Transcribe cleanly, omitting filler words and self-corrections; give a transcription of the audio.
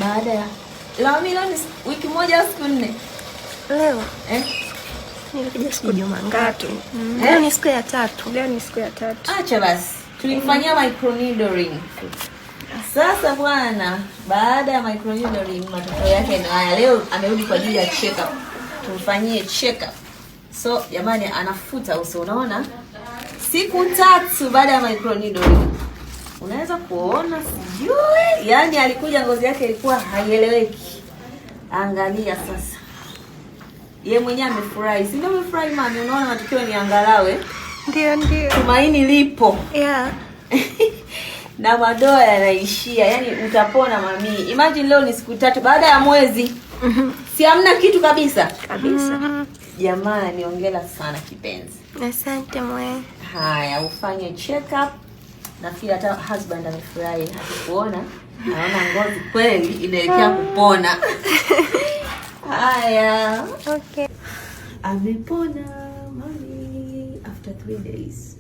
baada ya leo ni wiki moja au siku 4? Leo nilikuja siku Jumatatu. Leo ni siku ya 3. Leo ni siku ya 3. Acha basi. Tulimfanyia microneedling. Sasa bwana, baada ya microneedling matokeo yake ndio haya. Leo amerudi kwa ajili ya check up. Tumfanyie check up. So jamani, anafuta uso, unaona? Siku 3 baada ya microneedling. Unaweza kuona sijui, yani alikuja ngozi yake ilikuwa haieleweki. Angalia sasa. Yeye mwenyewe amefurahi. Si ndio amefurahi mami? Unaona matokeo ni angalawe. Ndio. Tumaini lipo. Yeah. Na madoa yanaishia. Yani utapona mami. Imagine leo ni siku 3 baada ya mwezi. Si hamna kitu kabisa. Jamani, hongera sana kipenzi. Asante mwe. Haya, ufanye check up. Nafikiri hata husband amefurahi kuona. Naona ngozi kweli inaelekea kupona. Haya. Okay. Amepona mami after 3 days.